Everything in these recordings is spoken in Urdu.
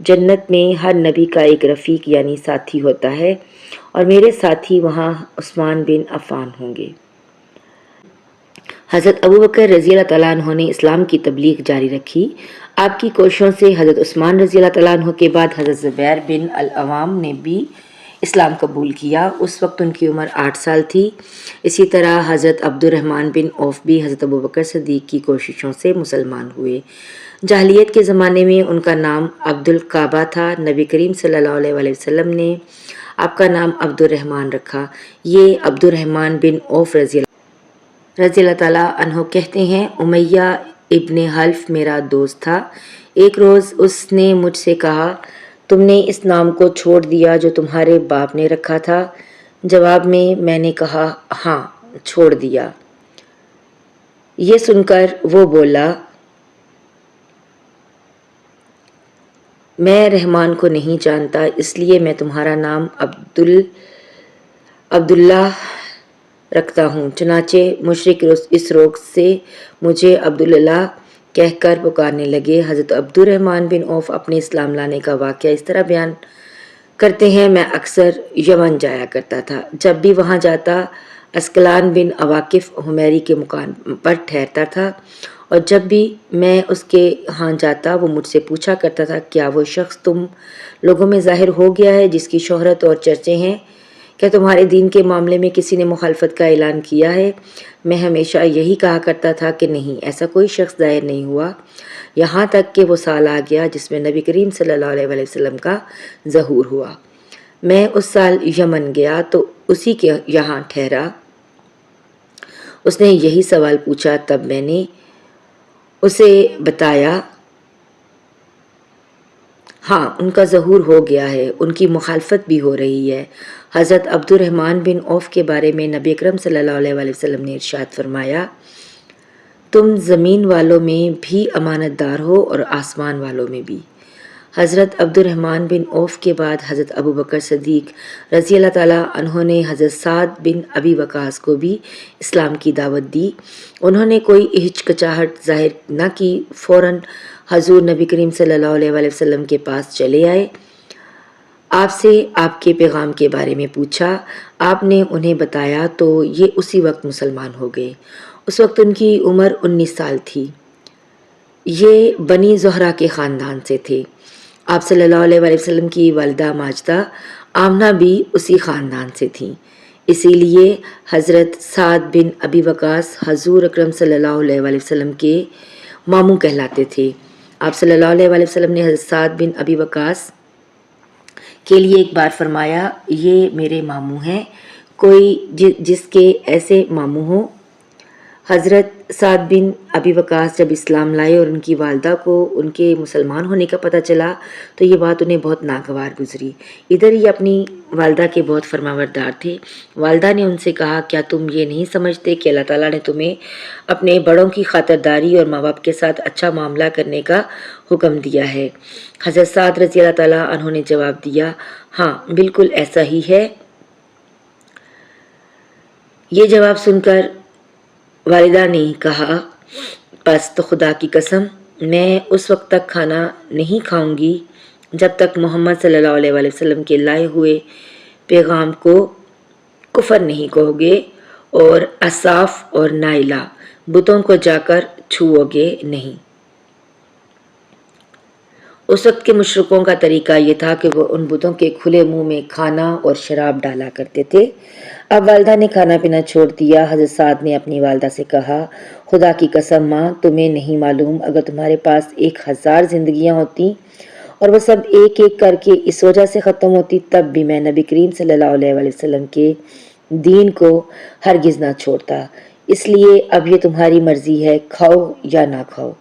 جنت میں ہر نبی کا ایک رفیق یعنی ساتھی ہوتا ہے اور میرے ساتھی وہاں عثمان بن عفان ہوں گے۔ حضرت ابوبکر رضی اللہ تعالیٰ عنہ نے اسلام کی تبلیغ جاری رکھی۔ آپ کی کوششوں سے حضرت عثمان رضی اللہ تعالیٰ عنہ کے بعد حضرت زبیر بن العوام نے بھی اسلام قبول کیا۔ اس وقت ان کی عمر 8 سال تھی۔ اسی طرح حضرت عبد الرحمن بن عوف بھی حضرت ابوبکر صدیق کی کوششوں سے مسلمان ہوئے۔ جاہلیت کے زمانے میں ان کا نام عبد القعبہ تھا۔ نبی کریم صلی اللہ علیہ وسلم نے آپ کا نام عبد الرحمن رکھا۔ یہ عبد الرحمن بن عوف رضی اللہ تعالیٰ عنہ کہتے ہیں، امیہ ابن حلف میرا دوست تھا۔ ایک روز اس نے مجھ سے کہا، تم نے اس نام کو چھوڑ دیا جو تمہارے باپ نے رکھا تھا؟ جواب میں نے کہا، ہاں چھوڑ دیا۔ یہ سن کر وہ بولا، میں رحمان کو نہیں جانتا، اس لیے میں تمہارا نام عبداللہ رکھتا ہوں۔ چنانچہ مشرک اس روگ سے مجھے عبداللہ کہہ کر پکارنے لگے۔ حضرت عبد الرحمن بن عوف اپنے اسلام لانے کا واقعہ اس طرح بیان کرتے ہیں، میں اکثر یمن جایا کرتا تھا۔ جب بھی وہاں جاتا اسکلان بن اواقف حمیری کے مکان پر ٹھہرتا تھا، اور جب بھی میں اس کے ہاں جاتا وہ مجھ سے پوچھا کرتا تھا، کیا وہ شخص تم لوگوں میں ظاہر ہو گیا ہے جس کی شہرت اور چرچے ہیں؟ کیا تمہارے دین کے معاملے میں کسی نے مخالفت کا اعلان کیا ہے؟ میں ہمیشہ یہی کہا کرتا تھا کہ نہیں، ایسا کوئی شخص ظاہر نہیں ہوا، یہاں تک کہ وہ سال آ گیا جس میں نبی کریم صلی اللہ علیہ وسلم کا ظہور ہوا۔ میں اس سال یمن گیا تو اسی کے یہاں ٹھہرا۔ اس نے یہی سوال پوچھا، تب میں نے اسے بتایا، ہاں ان کا ظہور ہو گیا ہے، ان کی مخالفت بھی ہو رہی ہے۔ حضرت عبد الرحمن بن عوف کے بارے میں نبی اکرم صلی اللہ علیہ وسلم نے ارشاد فرمایا، تم زمین والوں میں بھی امانت دار ہو اور آسمان والوں میں بھی۔ حضرت عبد الرحمن بن عوف کے بعد حضرت ابوبکر صدیق رضی اللہ تعالیٰ عنہ نے حضرت سعد بن ابی وقاص کو بھی اسلام کی دعوت دی۔ انہوں نے کوئی ہچکچاہٹ ظاہر نہ کی، فوراً حضور نبی کریم صلی اللہ علیہ وسلم کے پاس چلے آئے، آپ سے آپ کے پیغام کے بارے میں پوچھا۔ آپ نے انہیں بتایا تو یہ اسی وقت مسلمان ہو گئے۔ اس وقت ان کی عمر 19 سال تھی۔ یہ بنی زہرہ کے خاندان سے تھے۔ آپ صلی اللہ علیہ وسلم کی والدہ ماجدہ آمنہ بھی اسی خاندان سے تھیں، اسی لیے حضرت سعد بن ابی وقاص حضور اکرم صلی اللہ علیہ وسلم کے ماموں کہلاتے تھے۔ آپ صلی اللہ علیہ وسلم نے حضرت سعد بن ابی وقاص کے لیے ایک بار فرمایا، یہ میرے ماموں ہیں، کوئی جس کے ایسے ماموں ہوں۔ حضرت سعد بن ابی وقاص جب اسلام لائے اور ان کی والدہ کو ان کے مسلمان ہونے کا پتہ چلا تو یہ بات انہیں بہت ناگوار گزری۔ ادھر یہ اپنی والدہ کے بہت فرمانبردار تھے۔ والدہ نے ان سے کہا، کیا تم یہ نہیں سمجھتے کہ اللہ تعالیٰ نے تمہیں اپنے بڑوں کی خاطرداری اور ماں باپ کے ساتھ اچھا معاملہ کرنے کا حکم دیا ہے؟ حضرت سعد رضی اللہ تعالیٰ عنہ نے جواب دیا، ہاں بالکل ایسا ہی ہے۔ یہ جواب سن کر والدہ نے کہا، پس تو خدا کی قسم میں اس وقت تک کھانا نہیں کھاؤں گی جب تک محمد صلی اللہ علیہ وسلم کے لائے ہوئے پیغام کو کفر نہیں کہو گے اور اصاف اور نائلہ بتوں کو جا کر چھوؤ گے نہیں۔ اس وقت کے مشرکوں کا طریقہ یہ تھا کہ وہ ان بتوں کے کھلے منہ میں کھانا اور شراب ڈالا کرتے تھے۔ اب والدہ نے کھانا پینا چھوڑ دیا۔ حضرت سعد نے اپنی والدہ سے کہا، خدا کی قسم ماں، تمہیں نہیں معلوم اگر تمہارے پاس 1000 زندگیاں ہوتی اور وہ سب ایک ایک کر کے اس وجہ سے ختم ہوتی، تب بھی میں نبی کریم صلی اللہ علیہ وسلم کے دین کو ہرگز نہ چھوڑتا۔ اس لیے اب یہ تمہاری مرضی ہے، کھاؤ یا نہ کھاؤ۔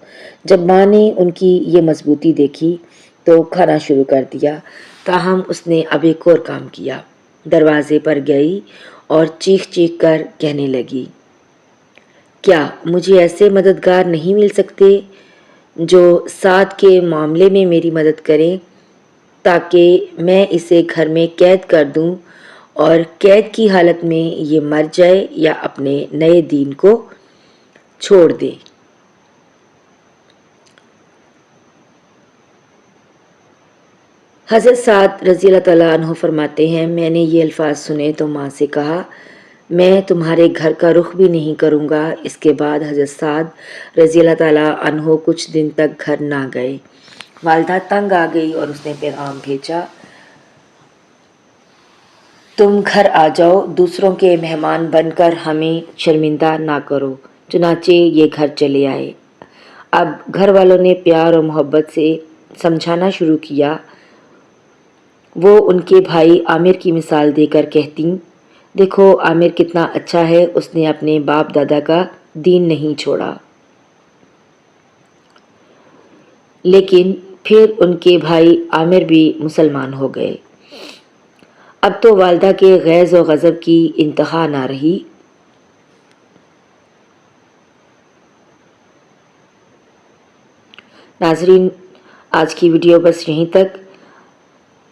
جب ماں نے ان کی یہ مضبوطی دیکھی تو کھانا شروع کر دیا، تاہم اس نے اب ایک اور کام کیا، دروازے پر گئی اور چیخ چیخ کر کہنے لگی، کیا مجھے ایسے مددگار نہیں مل سکتے جو سعد کے معاملے میں میری مدد کریں تاکہ میں اسے گھر میں قید کر دوں اور قید کی حالت میں یہ مر جائے یا اپنے نئے دین کو چھوڑ دے۔ حضرت سعد رضی اللہ تعالیٰ عنہ فرماتے ہیں میں نے یہ الفاظ سنے تو ماں سے کہا میں تمہارے گھر کا رخ بھی نہیں کروں گا۔ اس کے بعد حضرت سعد رضی اللہ تعالیٰ عنہ کچھ دن تک گھر نہ گئے۔ والدہ تنگ آ گئی اور اس نے پیغام بھیجا تم گھر آ جاؤ، دوسروں کے مہمان بن کر ہمیں شرمندہ نہ کرو۔ چنانچہ یہ گھر چلے آئے۔ اب گھر والوں نے پیار اور محبت سے سمجھانا شروع کیا۔ وہ ان کے بھائی عامر کی مثال دے کر کہتیں دیکھو عامر کتنا اچھا ہے، اس نے اپنے باپ دادا کا دین نہیں چھوڑا۔ لیکن پھر ان کے بھائی عامر بھی مسلمان ہو گئے۔ اب تو والدہ کے غیظ و غضب کی انتہا نہ رہی۔ ناظرین، آج کی ویڈیو بس یہیں تک۔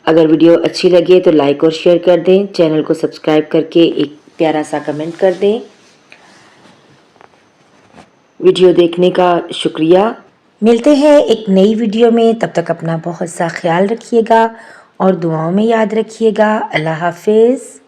اگر ویڈیو اچھی لگے تو لائک اور شیئر کر دیں، چینل کو سبسکرائب کر کے ایک پیارا سا کمنٹ کر دیں۔ ویڈیو دیکھنے کا شکریہ۔ ملتے ہیں ایک نئی ویڈیو میں، تب تک اپنا بہت سا خیال رکھیے گا اور دعاؤں میں یاد رکھیے گا۔ اللہ حافظ۔